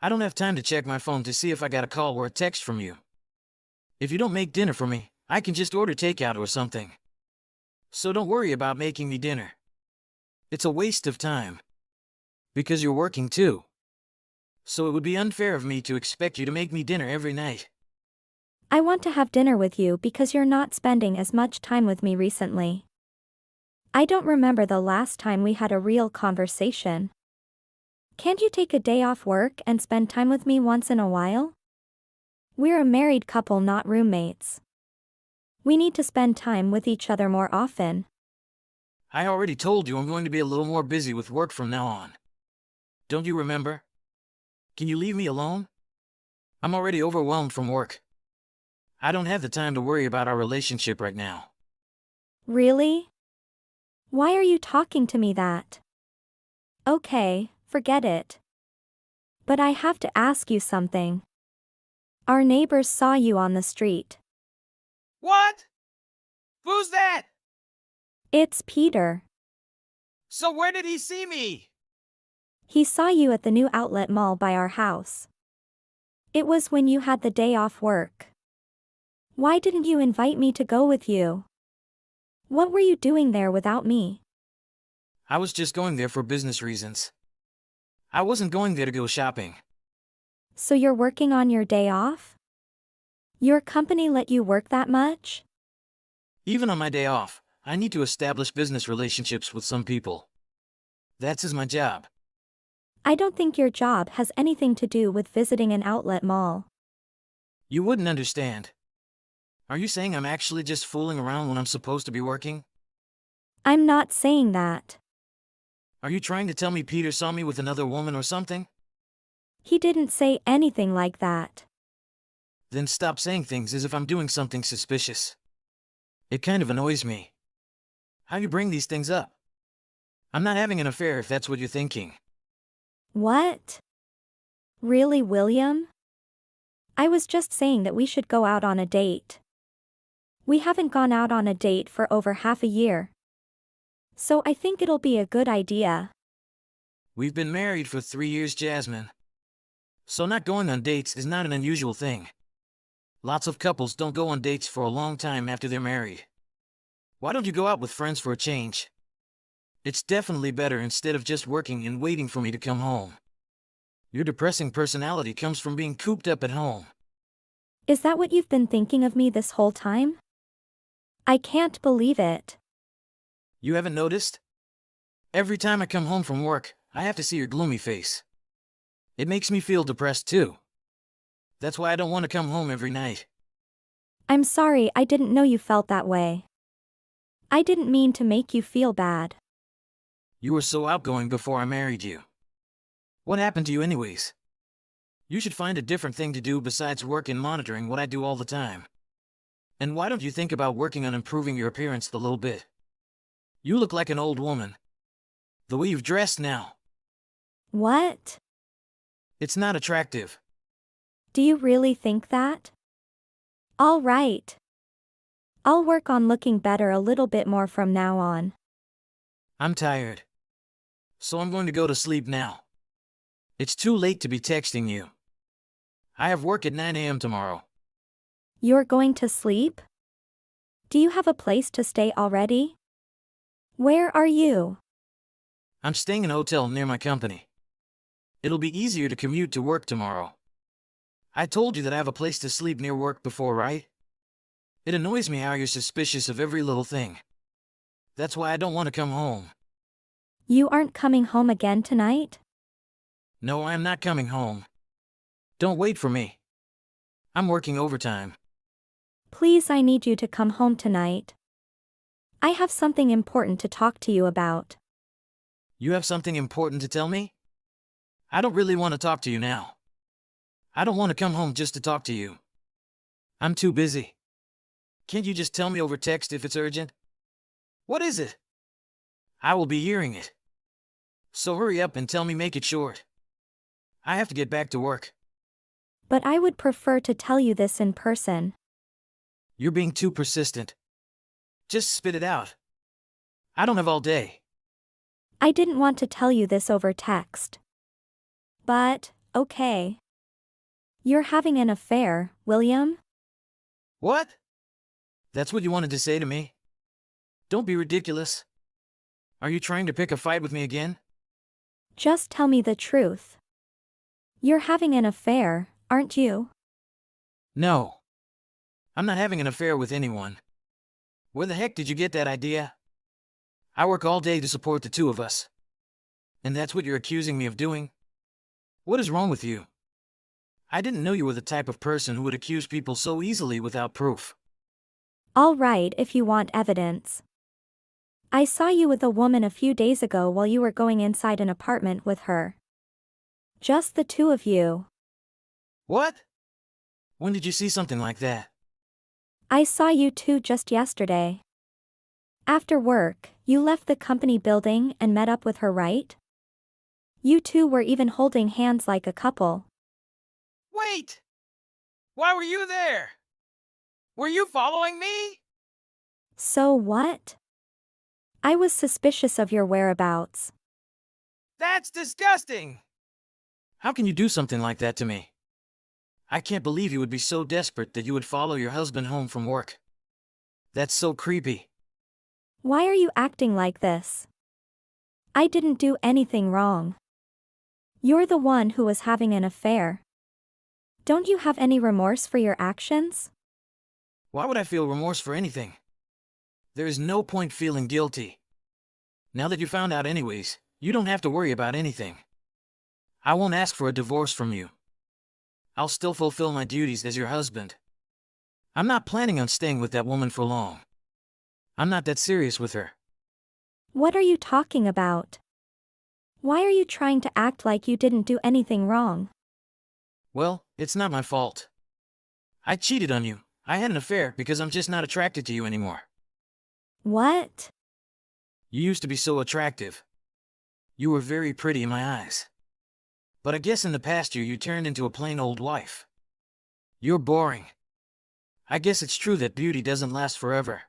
I don't have time to check my phone to see if I got a call or a text from you. If you don't make dinner for me, I can just order takeout or something. So don't worry about making me dinner. It's a waste of time. Because you're working too. So it would be unfair of me to expect you to make me dinner every night. I want to have dinner with you because you're not spending as much time with me recently. I don't remember the last time we had a real conversation. Can't you take a day off work and spend time with me once in a while? We're a married couple, not roommates. We need to spend time with each other more often. I already told you I'm going to be a little more busy with work from now on. Don't you remember? Can you leave me alone? I'm already overwhelmed from work. I don't have the time to worry about our relationship right now. Really? Why are you talking to me that? Okay, forget it. But I have to ask you something. Our neighbors saw you on the street. What? Who's that? It's Peter. So where did he see me? He saw you at the new outlet mall by our house. It was when you had the day off work. Why didn't you invite me to go with you? What were you doing there without me? I was just going there for business reasons. I wasn't going there to go shopping. So you're working on your day off? Your company let you work that much? Even on my day off, I need to establish business relationships with some people. That's my job. I don't think your job has anything to do with visiting an outlet mall. You wouldn't understand. Are you saying I'm actually just fooling around when I'm supposed to be working? I'm not saying that. Are you trying to tell me Peter saw me with another woman or something? He didn't say anything like that. Then stop saying things as if I'm doing something suspicious. It kind of annoys me. How you bring these things up? I'm not having an affair if that's what you're thinking. What? Really, William? I was just saying that we should go out on a date. We haven't gone out on a date for over half a year. So I think it'll be a good idea. We've been married for 3 years, Jasmine. So not going on dates is not an unusual thing. Lots of couples don't go on dates for a long time after they're married. Why don't you go out with friends for a change? It's definitely better instead of just working and waiting for me to come home. Your depressing personality comes from being cooped up at home. Is that what you've been thinking of me this whole time? I can't believe it. You haven't noticed? Every time I come home from work, I have to see your gloomy face. It makes me feel depressed too. That's why I don't want to come home every night. I'm sorry, I didn't know you felt that way. I didn't mean to make you feel bad. You were so outgoing before I married you. What happened to you anyways? You should find a different thing to do besides work and monitoring what I do all the time. And why don't you think about working on improving your appearance a little bit? You look like an old woman. The way you've dressed now. What? It's not attractive. Do you really think that? All right. I'll work on looking better a little bit more from now on. I'm tired. So I'm going to go to sleep now. It's too late to be texting you. I have work at 9 a.m. tomorrow. You're going to sleep? Do you have a place to stay already? Where are you? I'm staying in a hotel near my company. It'll be easier to commute to work tomorrow. I told you that I have a place to sleep near work before, right? It annoys me how you're suspicious of every little thing. That's why I don't want to come home. You aren't coming home again tonight? No, I'm not coming home. Don't wait for me. I'm working overtime. Please, I need you to come home tonight. I have something important to talk to you about. You have something important to tell me? I don't really want to talk to you now. I don't want to come home just to talk to you. I'm too busy. Can't you just tell me over text if it's urgent? What is it? I will be hearing it. So hurry up and tell me, make it short. I have to get back to work. But I would prefer to tell you this in person. You're being too persistent. Just spit it out. I don't have all day. I didn't want to tell you this over text. But, okay. You're having an affair, William? What? That's what you wanted to say to me? Don't be ridiculous. Are you trying to pick a fight with me again? Just tell me the truth. You're having an affair, aren't you? No. I'm not having an affair with anyone. Where the heck did you get that idea? I work all day to support the two of us. And that's what you're accusing me of doing? What is wrong with you? I didn't know you were the type of person who would accuse people so easily without proof. All right, if you want evidence. I saw you with a woman a few days ago while you were going inside an apartment with her. Just the two of you. What? When did you see something like that? I saw you two just yesterday. After work, you left the company building and met up with her, right? You two were even holding hands like a couple. Wait! Why were you there? Were you following me? So what? I was suspicious of your whereabouts. That's disgusting! How can you do something like that to me? I can't believe you would be so desperate that you would follow your husband home from work. That's so creepy. Why are you acting like this? I didn't do anything wrong. You're the one who was having an affair. Don't you have any remorse for your actions? Why would I feel remorse for anything? There is no point feeling guilty. Now that you found out anyways, you don't have to worry about anything. I won't ask for a divorce from you. I'll still fulfill my duties as your husband. I'm not planning on staying with that woman for long. I'm not that serious with her. What are you talking about? Why are you trying to act like you didn't do anything wrong? Well, it's not my fault. I cheated on you. I had an affair because I'm just not attracted to you anymore. What? You used to be so attractive. You were very pretty in my eyes. But I guess in the past year you turned into a plain old wife. You're boring. I guess it's true that beauty doesn't last forever.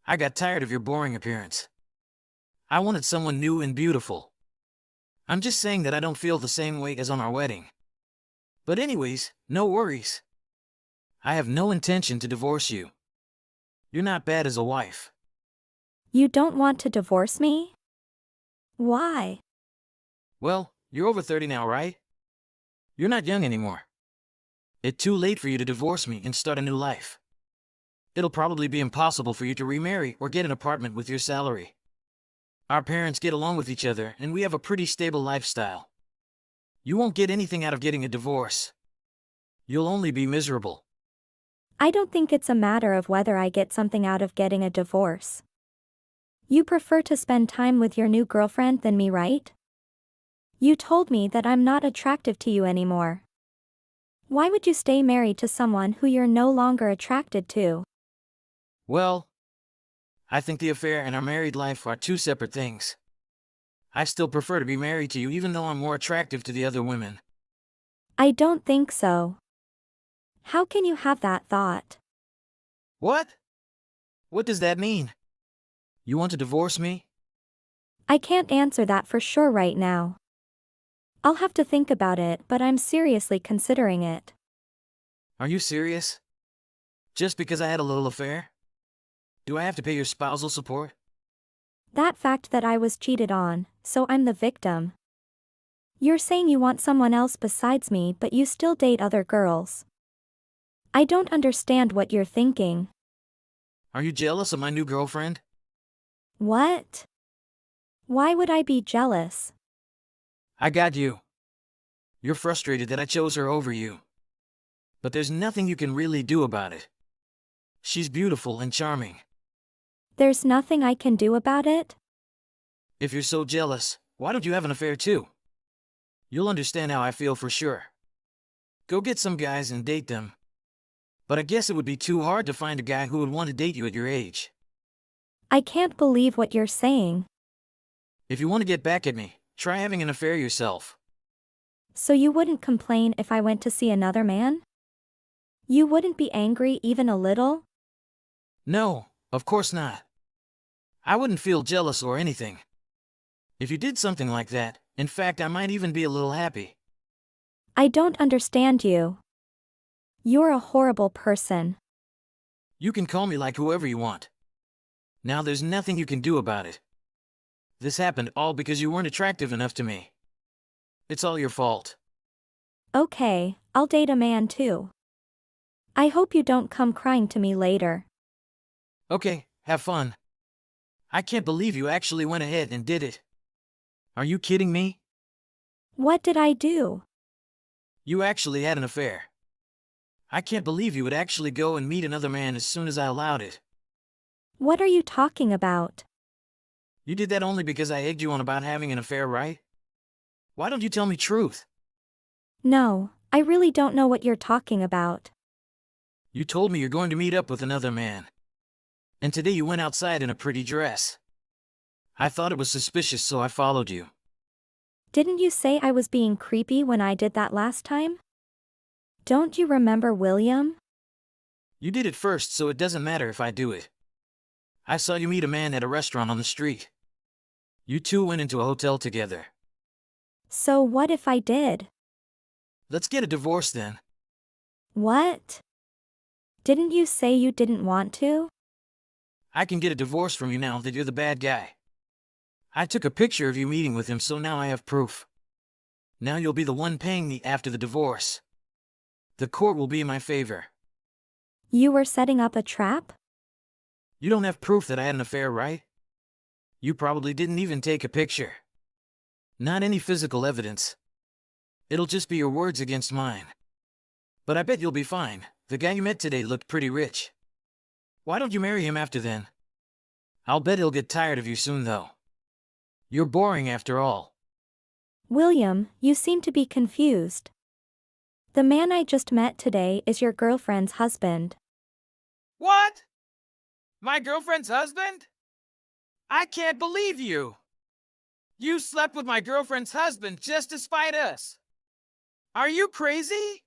I got tired of your boring appearance. I wanted someone new and beautiful. I'm just saying that I don't feel the same way as on our wedding. But anyways, no worries. I have no intention to divorce you. You're not bad as a wife. You don't want to divorce me? Why? Well, you're over 30 now, right? You're not young anymore. It's too late for you to divorce me and start a new life. It'll probably be impossible for you to remarry or get an apartment with your salary. Our parents get along with each other and we have a pretty stable lifestyle. You won't get anything out of getting a divorce. You'll only be miserable. I don't think it's a matter of whether I get something out of getting a divorce. You prefer to spend time with your new girlfriend than me, right? You told me that I'm not attractive to you anymore. Why would you stay married to someone who you're no longer attracted to? Well, I think the affair and our married life are two separate things. I still prefer to be married to you even though I'm more attractive to the other women. I don't think so. How can you have that thought? What? What does that mean? You want to divorce me? I can't answer that for sure right now. I'll have to think about it, but I'm seriously considering it. Are you serious? Just because I had a little affair? Do I have to pay your spousal support? That fact that I was cheated on, so I'm the victim. You're saying you want someone else besides me, but you still date other girls. I don't understand what you're thinking. Are you jealous of my new girlfriend? What? Why would I be jealous? I got you. You're frustrated that I chose her over you. But there's nothing you can really do about it. She's beautiful and charming. There's nothing I can do about it? If you're so jealous, why don't you have an affair too? You'll understand how I feel for sure. Go get some guys and date them. But I guess it would be too hard to find a guy who would want to date you at your age. I can't believe what you're saying. If you want to get back at me, try having an affair yourself. So you wouldn't complain if I went to see another man? You wouldn't be angry even a little? No, of course not. I wouldn't feel jealous or anything. If you did something like that, in fact, I might even be a little happy. I don't understand you. You're a horrible person. You can call me like whoever you want. Now there's nothing you can do about it. This happened all because you weren't attractive enough to me. It's all your fault. Okay, I'll date a man too. I hope you don't come crying to me later. Okay, have fun. I can't believe you actually went ahead and did it. Are you kidding me? What did I do? You actually had an affair. I can't believe you would actually go and meet another man as soon as I allowed it. What are you talking about? You did that only because I egged you on about having an affair, right? Why don't you tell me truth? No, I really don't know what you're talking about. You told me you're going to meet up with another man. And today you went outside in a pretty dress. I thought it was suspicious, so I followed you. Didn't you say I was being creepy when I did that last time? Don't you remember, William? You did it first, so it doesn't matter if I do it. I saw you meet a man at a restaurant on the street. You two went into a hotel together. So what if I did? Let's get a divorce then. What? Didn't you say you didn't want to? I can get a divorce from you now that you're the bad guy. I took a picture of you meeting with him, so now I have proof. Now you'll be the one paying me after the divorce. The court will be in my favor. You were setting up a trap? You don't have proof that I had an affair, right? You probably didn't even take a picture. Not any physical evidence. It'll just be your words against mine. But I bet you'll be fine. The guy you met today looked pretty rich. Why don't you marry him after then? I'll bet he'll get tired of you soon, though. You're boring after all. William, you seem to be confused. The man I just met today is your girlfriend's husband. What? My girlfriend's husband? I can't believe you! You slept with my girlfriend's husband just to spite us! Are you crazy?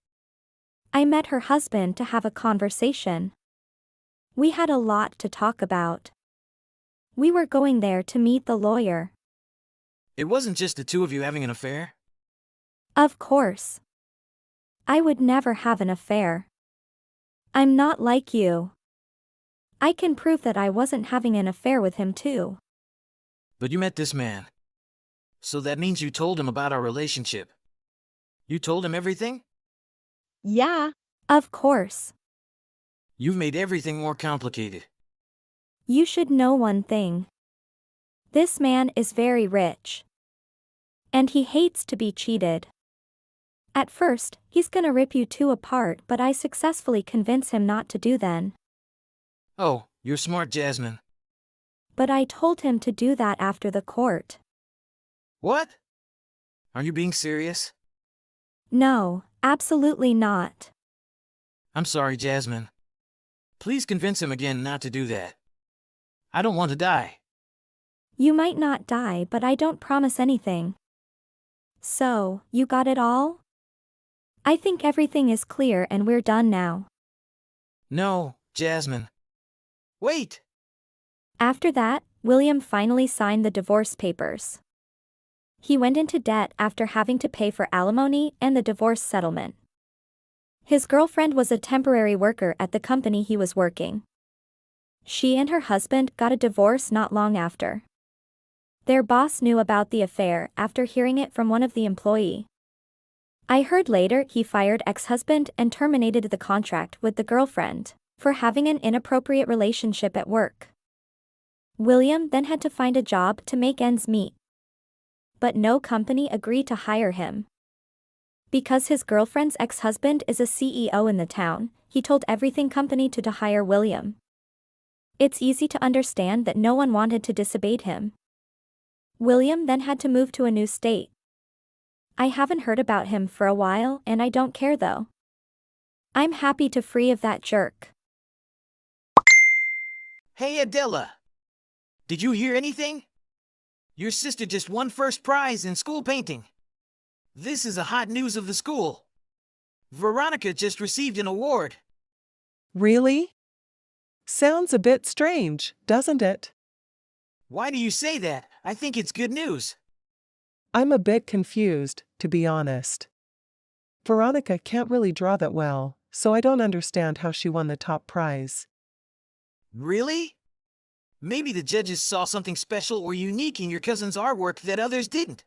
I met her husband to have a conversation. We had a lot to talk about. We were going there to meet the lawyer. It wasn't just the two of you having an affair? Of course. I would never have an affair. I'm not like you. I can prove that I wasn't having an affair with him too. But you met this man. So that means you told him about our relationship. You told him everything? Yeah. Of course. You've made everything more complicated. You should know one thing. This man is very rich. And he hates to be cheated. At first, he's gonna rip you two apart, but I successfully convince him not to do then. Oh, you're smart, Jasmine. But I told him to do that after the court. What? Are you being serious? No, absolutely not. I'm sorry, Jasmine. Please convince him again not to do that. I don't want to die. You might not die, but I don't promise anything. So, you got it all? I think everything is clear and we're done now. No, Jasmine. Wait! After that, William finally signed the divorce papers. He went into debt after having to pay for alimony and the divorce settlement. His girlfriend was a temporary worker at the company he was working. She and her husband got a divorce not long after. Their boss knew about the affair after hearing it from one of the employees. I heard later he fired ex-husband and terminated the contract with the girlfriend for having an inappropriate relationship at work. William then had to find a job to make ends meet. But no company agreed to hire him. Because his girlfriend's ex-husband is a CEO in the town, he told everything company to hire William. It's easy to understand that no one wanted to disobey him. William then had to move to a new state. I haven't heard about him for a while and I don't care though. I'm happy to free of that jerk. Hey, Adela! Did you hear anything? Your sister just won first prize in school painting. This is a hot news of the school. Veronica just received an award. Really? Sounds a bit strange, doesn't it? Why do you say that? I think it's good news. I'm a bit confused, to be honest. Veronica can't really draw that well, so I don't understand how she won the top prize. Really? Maybe the judges saw something special or unique in your cousin's artwork that others didn't.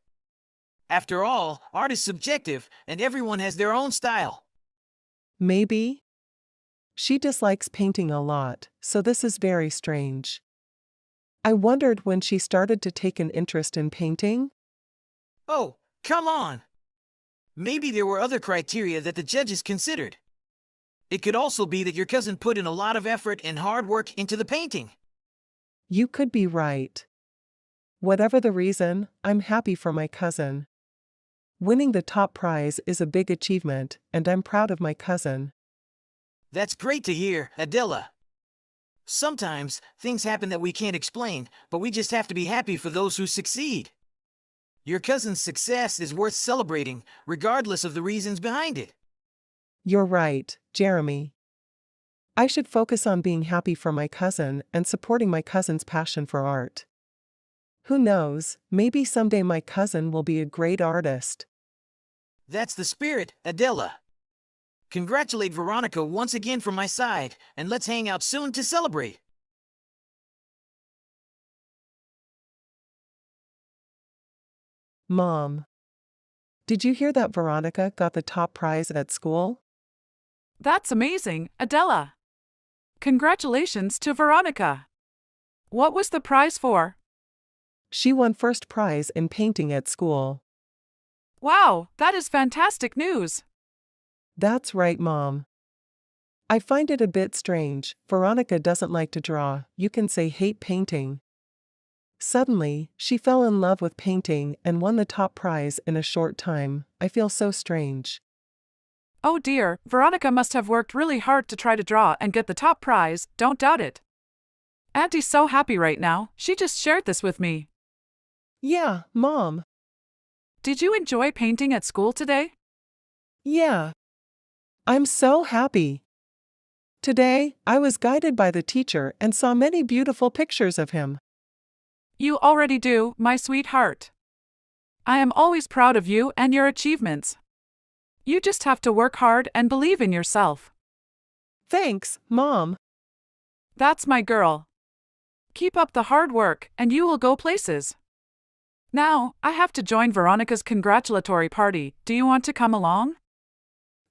After all, art is subjective, and everyone has their own style. Maybe? She dislikes painting a lot, so this is very strange. I wondered when she started to take an interest in painting. Oh, come on! Maybe there were other criteria that the judges considered. It could also be that your cousin put in a lot of effort and hard work into the painting. You could be right. Whatever the reason, I'm happy for my cousin. Winning the top prize is a big achievement, and I'm proud of my cousin. That's great to hear, Adela. Sometimes, things happen that we can't explain, but we just have to be happy for those who succeed. Your cousin's success is worth celebrating, regardless of the reasons behind it. You're right, Jeremy. I should focus on being happy for my cousin and supporting my cousin's passion for art. Who knows, maybe someday my cousin will be a great artist. That's the spirit, Adela. Congratulate Veronica once again from my side, and let's hang out soon to celebrate. Mom. Did you hear that Veronica got the top prize at school? That's amazing, Adela. Congratulations to Veronica. What was the prize for? She won first prize in painting at school. Wow, that is fantastic news. That's right, Mom. I find it a bit strange. Veronica doesn't like to draw, you can say hate painting. Suddenly, she fell in love with painting and won the top prize in a short time. I feel so strange. Oh dear, Veronica must have worked really hard to try to draw and get the top prize, don't doubt it. Auntie's so happy right now, she just shared this with me. Yeah, Mom. Did you enjoy painting at school today? Yeah. I'm so happy. Today, I was guided by the teacher and saw many beautiful pictures of him. You already do, my sweetheart. I am always proud of you and your achievements. You just have to work hard and believe in yourself. Thanks, Mom. That's my girl. Keep up the hard work and you will go places. Now, I have to join Veronica's congratulatory party. Do you want to come along?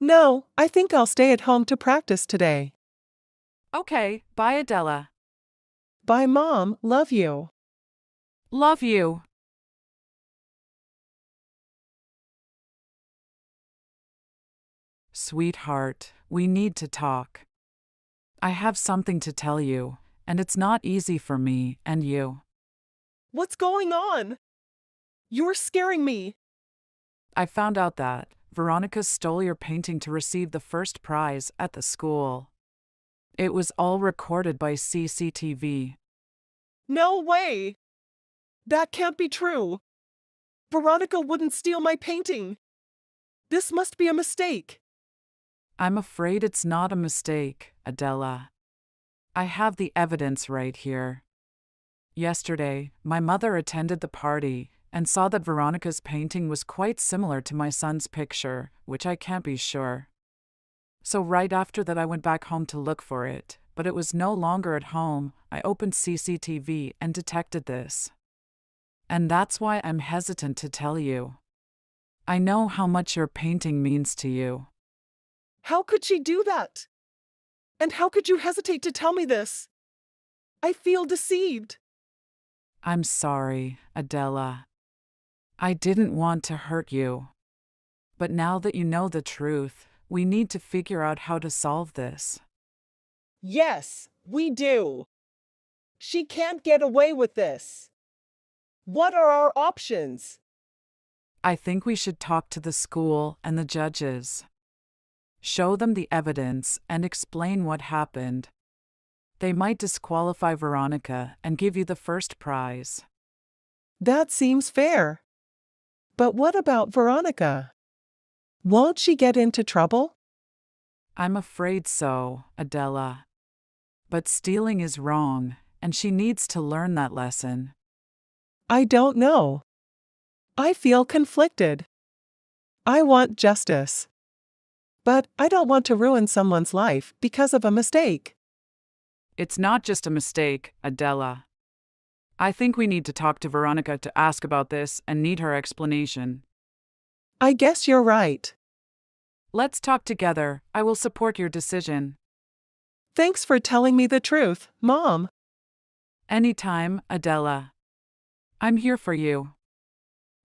No, I think I'll stay at home to practice today. Okay, bye Adela. Bye, Mom. Love you. Love you. Sweetheart, we need to talk. I have something to tell you, and it's not easy for me and you. What's going on? You're scaring me. I found out that Veronica stole your painting to receive the first prize at the school. It was all recorded by CCTV. No way! That can't be true. Veronica wouldn't steal my painting. This must be a mistake. I'm afraid it's not a mistake, Adela. I have the evidence right here. Yesterday, my mother attended the party and saw that Veronica's painting was quite similar to my son's picture, which I can't be sure. So right after that I went back home to look for it, but it was no longer at home. I opened CCTV and detected this. And that's why I'm hesitant to tell you. I know how much your painting means to you. How could she do that? And how could you hesitate to tell me this? I feel deceived. I'm sorry, Adela. I didn't want to hurt you. But now that you know the truth, we need to figure out how to solve this. Yes, we do. She can't get away with this. What are our options? I think we should talk to the school and the judges. Show them the evidence and explain what happened. They might disqualify Veronica and give you the first prize. That seems fair. But what about Veronica? Won't she get into trouble? I'm afraid so, Adela. But stealing is wrong, and she needs to learn that lesson. I don't know. I feel conflicted. I want justice. But I don't want to ruin someone's life because of a mistake. It's not just a mistake, Adela. I think we need to talk to Veronica to ask about this and need her explanation. I guess you're right. Let's talk together. I will support your decision. Thanks for telling me the truth, Mom. Anytime, Adela. I'm here for you.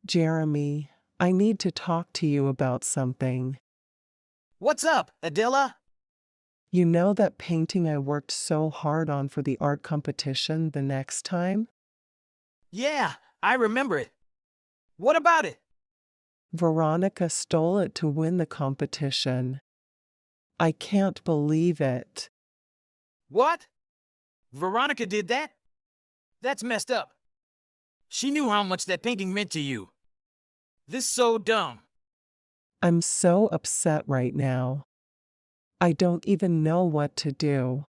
Jeremy, I need to talk to you about something. What's up, Adela? You know that painting I worked so hard on for the art competition the next time? Yeah, I remember it. What about it? Veronica stole it to win the competition. I can't believe it. What? Veronica did that? That's messed up. She knew how much that painting meant to you. This is so dumb. I'm so upset right now. I don't even know what to do.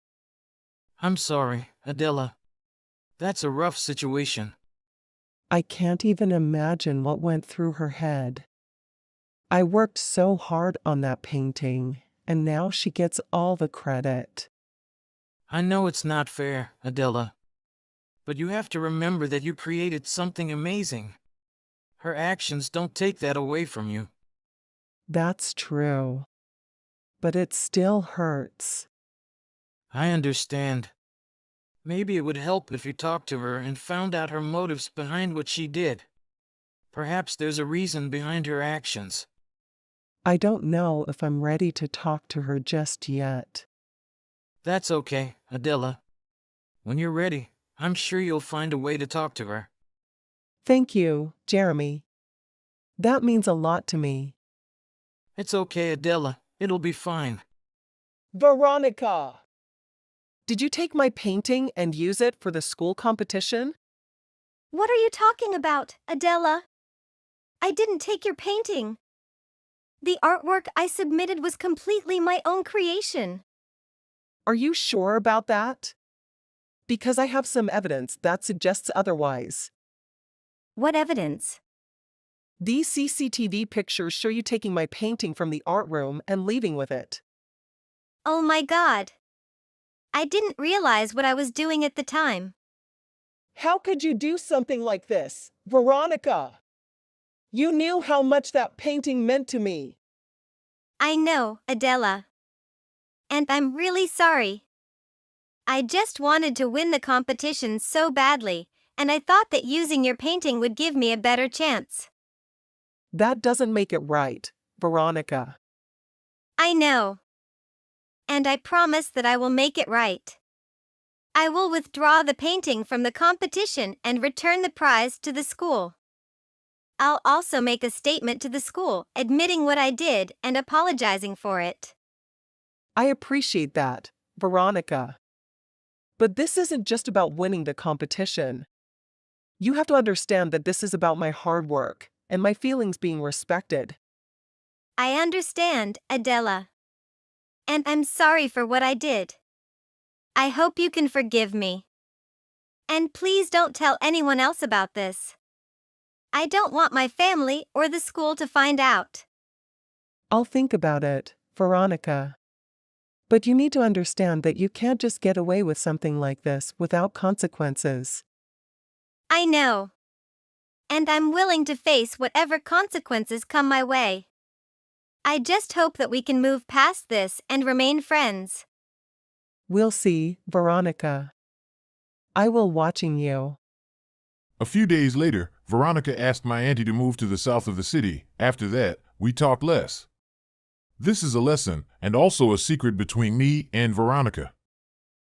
I'm sorry, Adela. That's a rough situation. I can't even imagine what went through her head. I worked so hard on that painting, and now she gets all the credit. I know it's not fair, Adela. But you have to remember that you created something amazing. Her actions don't take that away from you. That's true. But it still hurts. I understand. Maybe it would help if you talked to her and found out her motives behind what she did. Perhaps there's a reason behind her actions. I don't know if I'm ready to talk to her just yet. That's okay, Adela. When you're ready, I'm sure you'll find a way to talk to her. Thank you, Jeremy. That means a lot to me. It's okay, Adela. It'll be fine. Veronica! Did you take my painting and use it for the school competition? What are you talking about, Adela? I didn't take your painting. The artwork I submitted was completely my own creation. Are you sure about that? Because I have some evidence that suggests otherwise. What evidence? These CCTV pictures show you taking my painting from the art room and leaving with it. Oh my God. I didn't realize what I was doing at the time. How could you do something like this, Veronica? You knew how much that painting meant to me. I know, Adela. And I'm really sorry. I just wanted to win the competition so badly, and I thought that using your painting would give me a better chance. That doesn't make it right, Veronica. I know. And I promise that I will make it right. I will withdraw the painting from the competition and return the prize to the school. I'll also make a statement to the school admitting what I did and apologizing for it. I appreciate that, Veronica. But this isn't just about winning the competition. You have to understand that this is about my hard work and my feelings being respected. I understand, Adela. And I'm sorry for what I did. I hope you can forgive me. And please don't tell anyone else about this. I don't want my family or the school to find out. I'll think about it, Veronica. But you need to understand that you can't just get away with something like this without consequences. I know. And I'm willing to face whatever consequences come my way. I just hope that we can move past this and remain friends. We'll see, Veronica. I will watching you. A few days later, Veronica asked my auntie to move to the south of the city. After that, we talked less. This is a lesson and also a secret between me and Veronica.